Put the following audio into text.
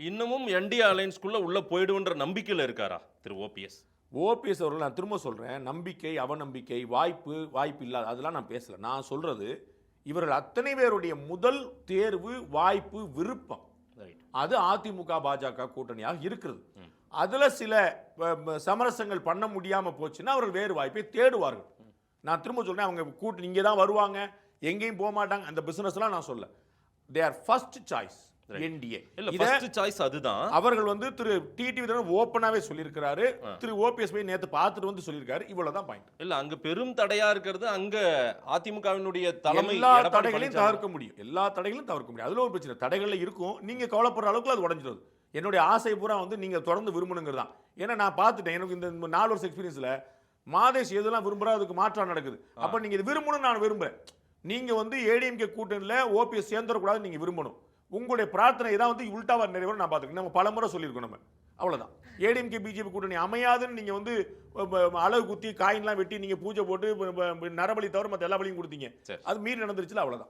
இன்னமும் என்டிஏ அலைன்ஸ்குள்ள உள்ள போயிடுன்ற நம்பிக்கையில இருக்காரா திரு ஓபிஎஸ்? ஓபிஎஸ் அவர்கள் நான் திரும்ப சொல்றேன், நம்பிக்கை அவநம்பிக்கை வாய்ப்பு இல்லாத அதெல்லாம் நான் பேசல. நான் சொல்றது இவர்கள் அத்தனை பேருடைய முதல் தேர்வு வாய்ப்பு விருப்பம் அது அதிமுக பாஜக கூட்டணியாக இருக்கிறது. அதுல சில சமரசங்கள் பண்ண முடியாம போச்சுன்னா அவர்கள் வேறு வாய்ப்பை தேடுவார்கள். நான் திரும்ப சொல்றேன், அவங்க கூட்டணி இங்கே தான் வருவாங்க, எங்கேயும் போக மாட்டாங்க, அந்த பிசினஸ்லாம் நான் சொல்ல. They are first choice NDA. இல்ல ஃபர்ஸ்ட் சாய்ஸ் அதுதான். அவர்கள் வந்து திரு டிடிவி ஓப்பனாவே சொல்லியிருக்கிறாரு, திரு ஓபிஎஸ் போய் நேத்து பார்த்துட்டு வந்து சொல்லியிருக்காரு. இவ்வளவுதான் பாயிண்ட். இல்ல அங்க பெரும் தடையா இருக்கிறது அங்க அதிமுகவினுடைய தலைமை. எல்லா தடைகளையும் தவிர்க்க முடியும், எல்லா தடைகளையும் தவிர்க்க முடியும். அதுல ஒரு பிரச்சனை, தடைகள்ல இருக்கும், நீங்க கவலைப்படுற அளவுக்கு அது உடஞ்சிடும். என்னுடைய ஆசை பூரா வந்து நீங்க தொடர்ந்து விரும்பணுங்கிறதான். ஏன்னா நான் பார்த்துட்டேன், எனக்கு இந்த 4 வருஷம் எக்ஸ்பீரியன்ஸ்ல மாதேஷ் எதெல்லாம் விரும்புறா அதுக்கு மாற்றம் நடக்குது. அப்ப நீங்க இது விரும்பணும், நான் விரும்புறேன். நீங்க வந்து ஏடிஎம்கே கூட்டணியில ஓபிஎஸ் சேர்ந்துடக்கூடாது நீங்க விரும்பணும். உங்களுடைய பிரார்த்தனை ஏதாவது வந்து உள்டாவா நிறைவேறும் நான் பார்த்துக்கேன். நம்ம பலமுறை சொல்லியிருக்கோம். நம்ம அவ்வளவுதான். ஏடிஎம்கே பிஜேபி கூட்டணி அமையாதுன்னு நீங்க வந்து அளவு குத்தி காயின்லாம் வெட்டி நீங்க பூஜை போட்டு நரபலி தவிர மற்ற எல்லா வழியும் கொடுத்தீங்க. அது மீறி நடந்துருச்சுல, அவ்வளவுதான்.